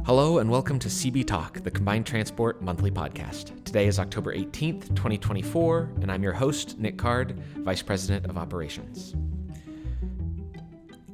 Hello and welcome to CB Talk, the Combined Transport Monthly Podcast. Today is October 18th, 2024, and I'm your host, Nick Card, Vice President of Operations.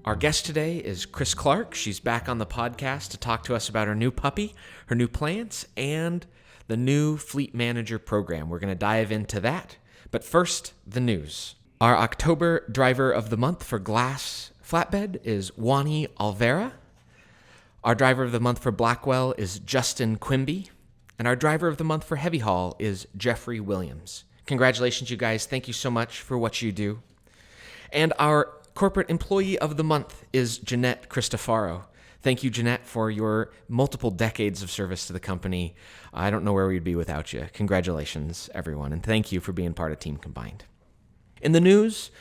Our guest today is Chris Clark. She's back on the podcast to talk to us about her new puppy, her new plants, and the new Fleet Manager program. We're going to dive into that. But first, the news. Our October Driver of the Month for Glass Flatbed is Wani Alvera. Our Driver of the Month for Blackwell is Justin Quimby. And our Driver of the Month for Heavy Haul is Jeffrey Williams. Congratulations, you guys. Thank you so much for what you do. And our Corporate Employee of the Month is Jeanette Cristofaro. Thank you, Jeanette, for your multiple decades of service to the company. I don't know where we'd be without you. Congratulations, everyone, and thank you for being part of Team Combined. In the news,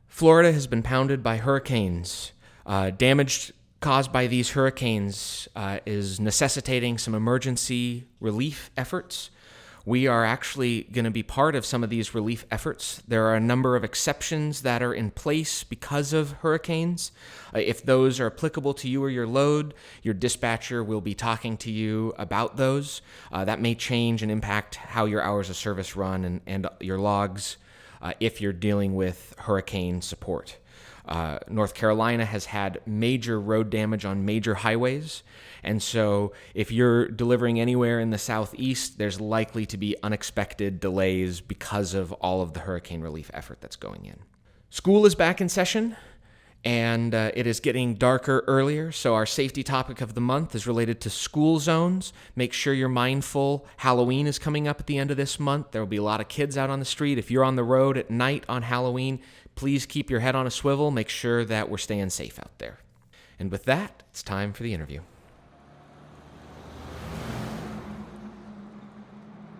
Florida has been pounded by hurricanes. Damage caused by these hurricanes is necessitating some emergency relief efforts. We are actually going to be part of some of these relief efforts. There are a number of exceptions that are in place because of hurricanes. If those are applicable to you or your load, your dispatcher will be talking to you about those. That may change and impact how your hours of service run and your logs if you're dealing with hurricane support. North Carolina has had major road damage on major highways. And so if you're delivering anywhere in the southeast, there's likely to be unexpected delays because of all of the hurricane relief effort that's going in. School is back in session, and it is getting darker earlier. So our safety topic of the month is related to school zones. Make sure you're mindful. Halloween is coming up at the end of this month. There will be a lot of kids out on the street. If you're on the road at night on Halloween, please keep your head on a swivel. Make sure that we're staying safe out there. And with that, it's time for the interview.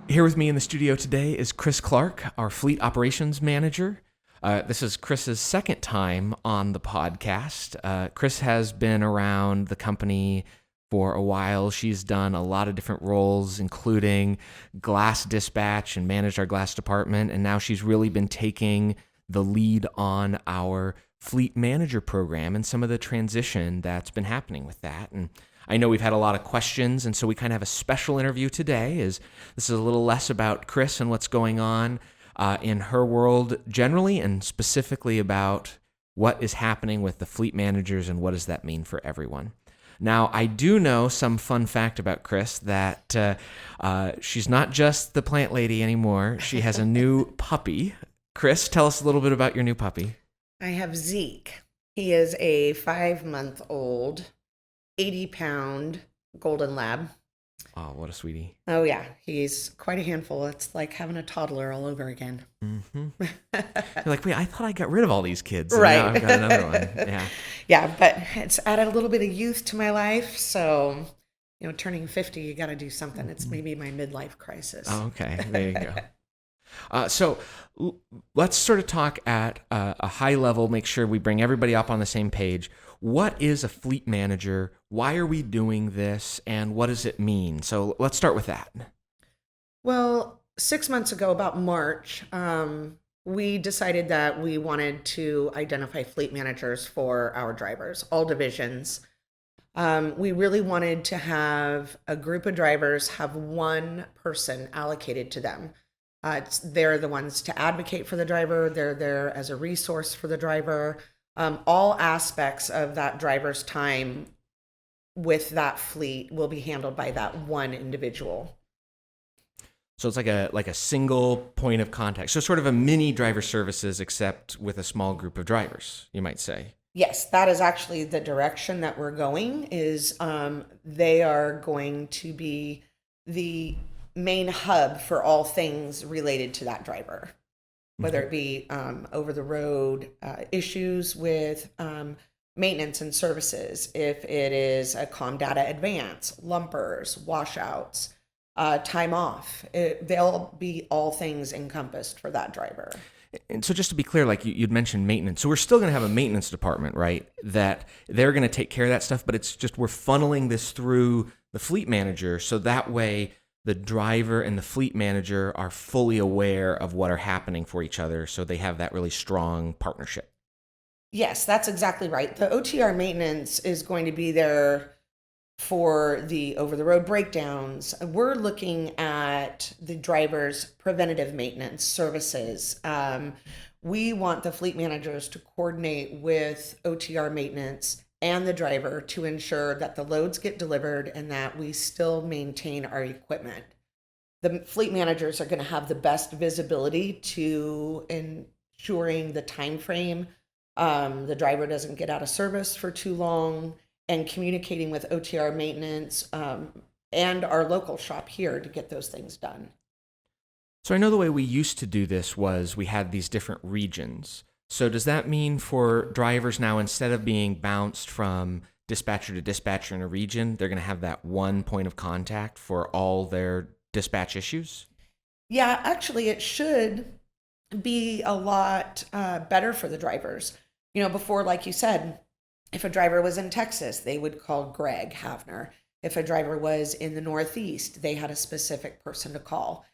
Here with me in the studio today is Chris Clark, our Fleet Operations Manager. This is Chris's second time on the podcast. Chris has been around the company for a while. She's done a lot of different roles, including glass dispatch and managed our glass department. And now she's really been taking the lead on our Fleet Manager program and some of the transition that's been happening with that. And I know we've had a lot of questions, and so we kind of have a special interview today. This is a little less about Chris and what's going on in her world generally, and specifically about what is happening with the fleet managers and what does that mean for everyone. Now, I do know some fun fact about Chris that she's not just the plant lady anymore. She has a new puppy. Chris, tell us a little bit about your new puppy. I have Zeke. He is a 5-month-old, 80-pound golden lab. Oh, what a sweetie. Oh, yeah. He's quite a handful. It's like having a toddler all over again. Mm-hmm. You're like, wait, I thought I got rid of all these kids. And right. Now I've got another one. Yeah. Yeah, but it's added a little bit of youth to my life. So, turning 50, you got to do something. It's maybe my midlife crisis. Oh, okay. There you go. So let's sort of talk at a high level, make sure we bring everybody up on the same page. What is a fleet manager? Why are we doing this? And what does it mean? So let's start with that. Well, 6 months ago, about March, we decided that we wanted to identify fleet managers for our drivers, all divisions. We really wanted to have a group of drivers have one person allocated to them. They're the ones to advocate for the driver. They're there as a resource for the driver. All aspects of that driver's time with that fleet will be handled by that one individual. So it's like a single point of contact. So sort of a mini driver services, except with a small group of drivers, you might say. Yes, that is actually the direction that we're going. Is they are going to be the main hub for all things related to that driver, whether it be over the road issues with maintenance and services, if it is a comm data advance, lumpers, washouts, time off, they'll be all things encompassed for that driver. And so just to be clear, like you'd mentioned maintenance. So we're still going to have a maintenance department, right? That they're going to take care of that stuff, but it's just we're funneling this through the fleet manager so that way the driver and the fleet manager are fully aware of what are happening for each other, so they have that really strong partnership. Yes, that's exactly right. The OTR maintenance is going to be there for the over the road breakdowns. We're looking at the driver's preventative maintenance services. We want the fleet managers to coordinate with OTR maintenance and the driver to ensure that the loads get delivered and that we still maintain our equipment. The fleet managers are going to have the best visibility to ensuring the time frame, the driver doesn't get out of service for too long, and communicating with OTR maintenance and our local shop here to get those things done. So I know the way we used to do this was we had these different regions. So does that mean for drivers now, instead of being bounced from dispatcher to dispatcher in a region, they're going to have that one point of contact for all their dispatch issues? Yeah, actually, it should be a lot better for the drivers. Before, like you said, if a driver was in Texas, they would call Greg Havner. If a driver was in the Northeast, they had a specific person to call.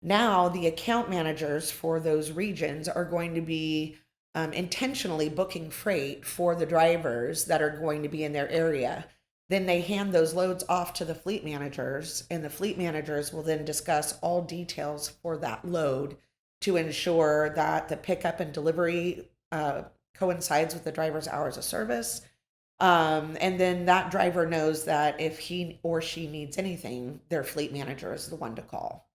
Now, the account managers for those regions are going to be intentionally booking freight for the drivers that are going to be in their area. Then they hand those loads off to the fleet managers, and the fleet managers will then discuss all details for that load to ensure that the pickup and delivery coincides with the driver's hours of service. And then that driver knows that if he or she needs anything, their fleet manager is the one to call.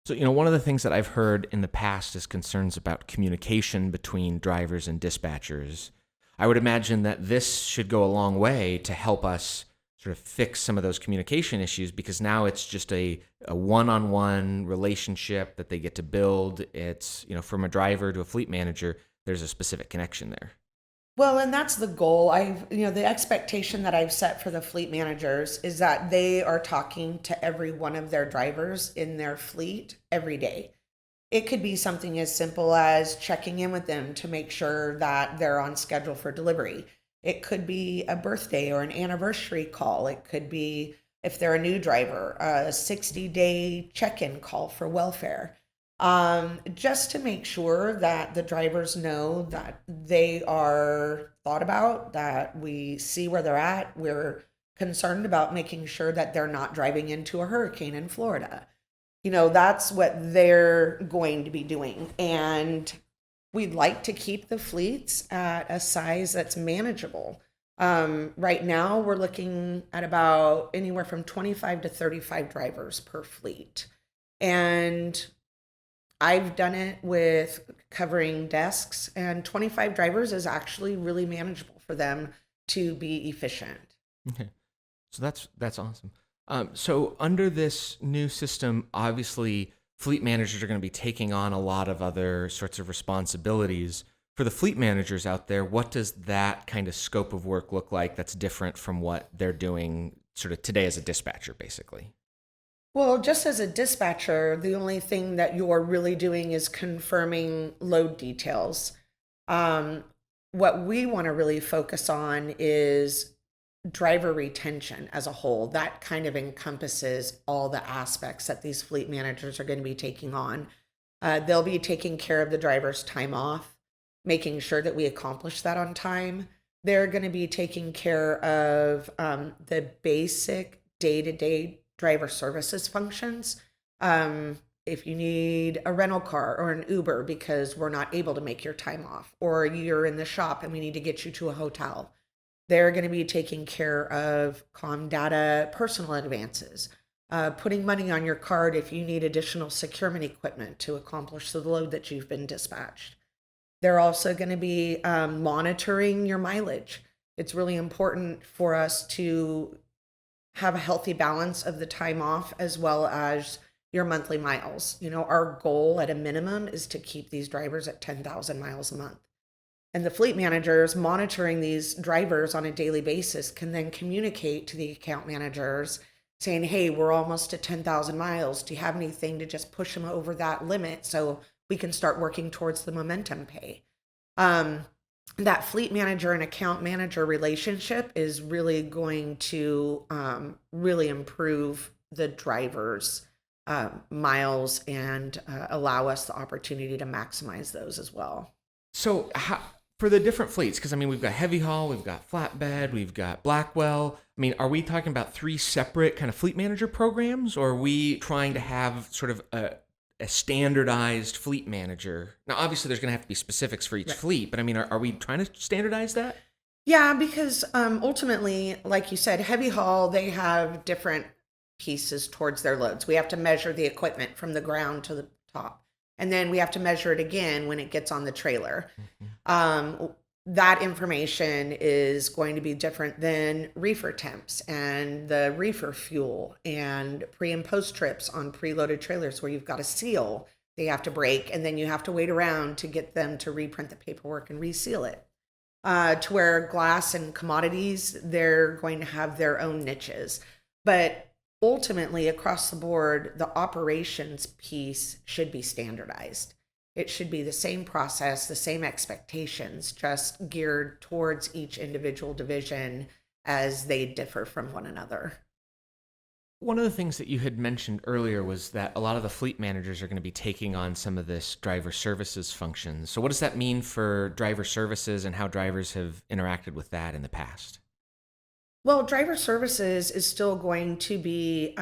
So, one of the things that I've heard in the past is concerns about communication between drivers and dispatchers. I would imagine that this should go a long way to help us sort of fix some of those communication issues, because now it's just a one-on-one relationship that they get to build. It's, from a driver to a fleet manager, there's a specific connection there. Well, and that's the goal. The expectation that I've set for the fleet managers is that they are talking to every one of their drivers in their fleet every day. It could be something as simple as checking in with them to make sure that they're on schedule for delivery. It could be a birthday or an anniversary call. It could be, if they're a new driver, a 60-day check-in call for welfare. Just to make sure that the drivers know that they are thought about, that we see where they're at. We're concerned about making sure that they're not driving into a hurricane in Florida. That's what they're going to be doing. And we'd like to keep the fleets at a size that's manageable. Right now, we're looking at about anywhere from 25 to 35 drivers per fleet. And I've done it with covering desks, and 25 drivers is actually really manageable for them to be efficient. Okay. So that's awesome. So under this new system, obviously fleet managers are going to be taking on a lot of other sorts of responsibilities. For the fleet managers out there, what does that kind of scope of work look like that's different from what they're doing sort of today as a dispatcher, basically? Well, just as a dispatcher, the only thing that you're really doing is confirming load details. What we want to really focus on is driver retention as a whole. That kind of encompasses all the aspects that these fleet managers are going to be taking on. They'll be taking care of the driver's time off, making sure that we accomplish that on time. They're going to be taking care of the basic day-to-day driver services functions. If you need a rental car or an Uber because we're not able to make your time off, or you're in the shop and we need to get you to a hotel, they're going to be taking care of comm data, personal advances, putting money on your card if you need additional securement equipment to accomplish the load that you've been dispatched. They're also going to be monitoring your mileage. It's really important for us to have a healthy balance of the time off as well as your monthly miles. Our goal at a minimum is to keep these drivers at 10,000 miles a month. And the fleet managers monitoring these drivers on a daily basis can then communicate to the account managers saying, hey, we're almost to 10,000 miles. Do you have anything to just push them over that limit so we can start working towards the momentum pay? That fleet manager and account manager relationship is really going to really improve the drivers' miles and allow us the opportunity to maximize those as well. So for the different fleets, because we've got heavy haul, we've got flatbed, we've got Blackwell. I mean, are we talking about three separate kind of fleet manager programs, or are we trying to have sort of a standardized fleet manager? Now, obviously, there's going to have to be specifics for each Right. fleet, but I mean, are we trying to standardize that? Yeah, because ultimately, like you said, heavy haul, they have different pieces towards their loads. We have to measure the equipment from the ground to the top. And then we have to measure it again when it gets on the trailer. Um, that information is going to be different than reefer temps and the reefer fuel and pre and post trips on preloaded trailers where you've got a seal they have to break, and then you have to wait around to get them to reprint the paperwork and reseal it. To where glass and commodities, they're going to have their own niches. But ultimately, across the board, the operations piece should be standardized. It should be the same process, the same expectations, just geared towards each individual division as they differ from one another. One of the things that you had mentioned earlier was that a lot of the fleet managers are going to be taking on some of this driver services functions. So, what does that mean for driver services and how drivers have interacted with that in the past? Well, driver services is still going to be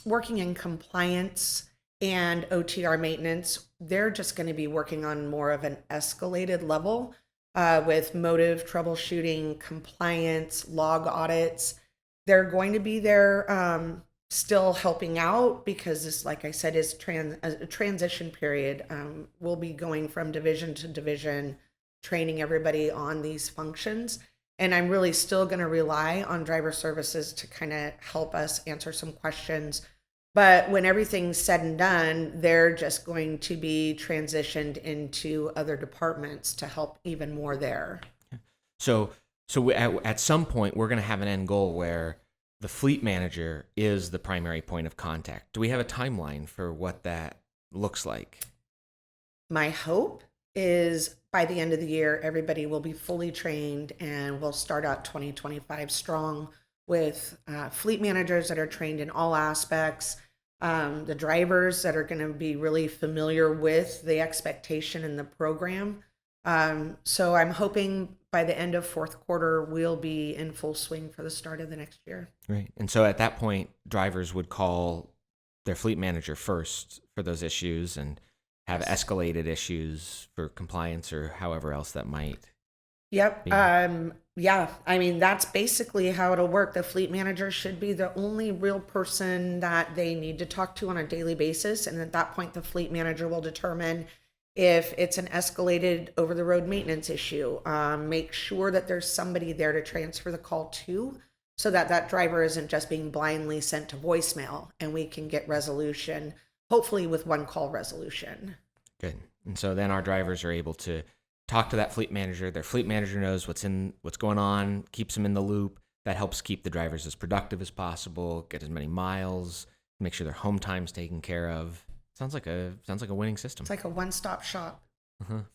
working in compliance and OTR maintenance. They're just going to be working on more of an escalated level with motive troubleshooting, compliance, log audits. They're going to be there still helping out because this, like I said, is a transition period. We'll be going from division to division, training everybody on these functions. And I'm really still going to rely on driver services to kind of help us answer some questions. But when everything's said and done, they're just going to be transitioned into other departments to help even more there. So, at some point, we're going to have an end goal where the fleet manager is the primary point of contact. Do we have a timeline for what that looks like? My hope is by the end of the year, everybody will be fully trained and we'll start out 2025 strong with fleet managers that are trained in all aspects, the drivers that are going to be really familiar with the expectation in the program. So I'm hoping by the end of fourth quarter, we'll be in full swing for the start of the next year. Right. And so at that point, drivers would call their fleet manager first for those issues and have escalated issues for compliance or however else that might Yep. be. Yeah. I mean, that's basically how it'll work. The fleet manager should be the only real person that they need to talk to on a daily basis. And at that point, the fleet manager will determine if it's an escalated over the road maintenance issue. Make sure that there's somebody there to transfer the call to so that that driver isn't just being blindly sent to voicemail and we can get resolution, hopefully with one call resolution. Good. And so then our drivers are able to talk to that fleet manager. Their fleet manager knows what's going on, keeps them in the loop. That helps keep the drivers as productive as possible, get as many miles, make sure their home time's taken care of. Sounds like a winning system. It's like a one-stop shop.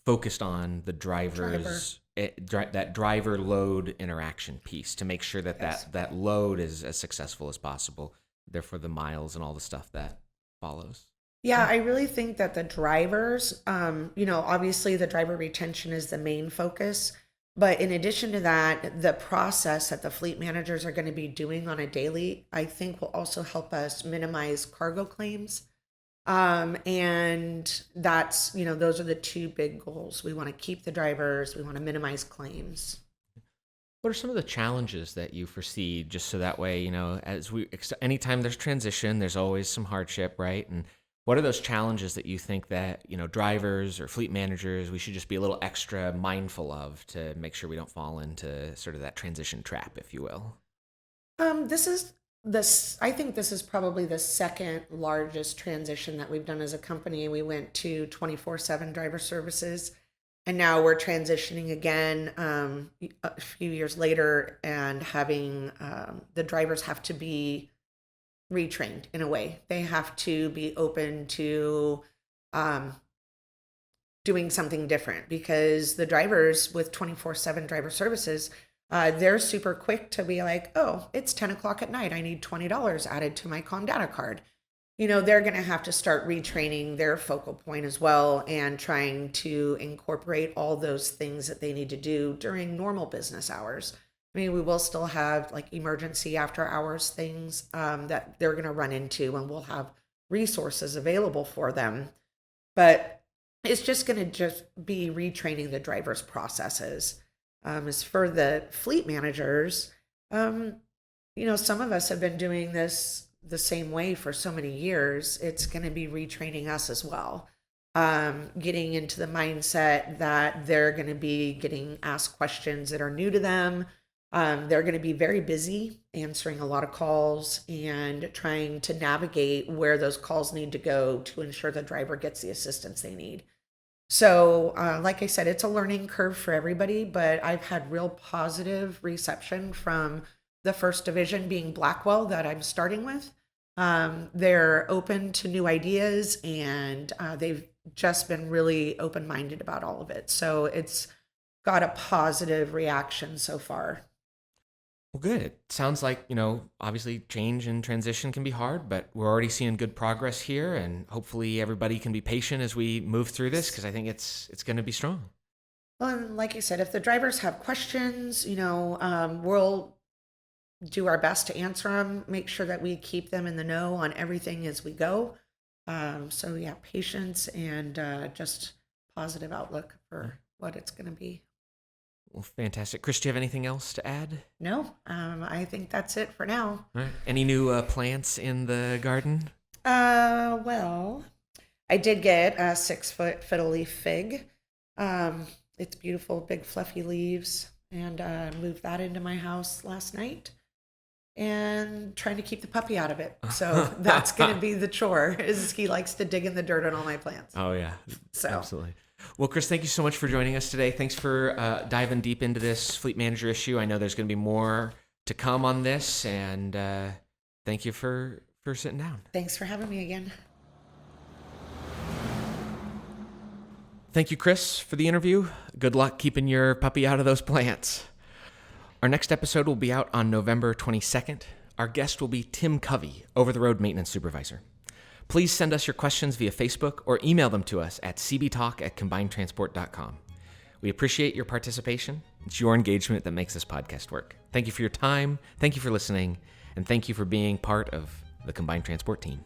Focused on the drivers, that driver load interaction piece to make sure that Yes. that load is as successful as possible. Therefore, the miles and all the stuff that follows. Yeah, I really think that the drivers, obviously the driver retention is the main focus. But in addition to that, the process that the fleet managers are going to be doing on a daily, I think will also help us minimize cargo claims. And that's, those are the two big goals. We want to keep the drivers, we want to minimize claims. What are some of the challenges that you foresee, just so that way, anytime there's transition, there's always some hardship, right? And what are those challenges that you think that, drivers or fleet managers, we should just be a little extra mindful of to make sure we don't fall into sort of that transition trap, if you will? I think this is probably the second largest transition that we've done as a company. We went to 24/7 driver services, and now we're transitioning again a few years later and having the drivers have to be retrained in a way. They have to be open to um, doing something different because the drivers with 24/7 driver services, they're super quick to be like, oh, it's 10 o'clock at night. I need $20 added to my Comdata card. They're going to have to start retraining their focal point as well and trying to incorporate all those things that they need to do during normal business hours. I mean, we will still have like emergency after hours things that they're going to run into, and we'll have resources available for them. But it's just going to just be retraining the driver's processes. As for the fleet managers, um, some of us have been doing this the same way for so many years. It's going to be retraining us as well. Getting into the mindset that they're going to be getting asked questions that are new to them. They're going to be very busy answering a lot of calls and trying to navigate where those calls need to go to ensure the driver gets the assistance they need. So, like I said, it's a learning curve for everybody, but I've had real positive reception from the first division being Blackwell that I'm starting with. They're open to new ideas, and they've just been really open minded about all of it. So it's got a positive reaction so far. Well, good. It sounds like, obviously change and transition can be hard, but we're already seeing good progress here, and hopefully everybody can be patient as we move through this, because I think it's going to be strong. Well, and like I said, if the drivers have questions, we'll do our best to answer them, make sure that we keep them in the know on everything as we go. So yeah, patience and just positive outlook for what it's going to be. Well, fantastic. Chris, do you have anything else to add? No, I think that's it for now. All right. Any new plants in the garden? Well, I did get a 6-foot fiddle-leaf fig. It's beautiful, big fluffy leaves, and moved that into my house last night. And trying to keep the puppy out of it. So that's going to be the chore, is he likes to dig in the dirt on all my plants. Oh, yeah. So. Absolutely. Well, Chris, thank you so much for joining us today. Thanks for diving deep into this fleet manager issue. I know there's going to be more to come on this, and thank you for sitting down. Thanks for having me again. Thank you, Chris, for the interview. Good luck keeping your puppy out of those plants. Our next episode will be out on November 22nd. Our guest will be Tim Covey, over-the-road maintenance supervisor. Please send us your questions via Facebook or email them to us at cbtalk@combinedtransport.com. We appreciate your participation. It's your engagement that makes this podcast work. Thank you for your time. Thank you for listening. And thank you for being part of the Combined Transport team.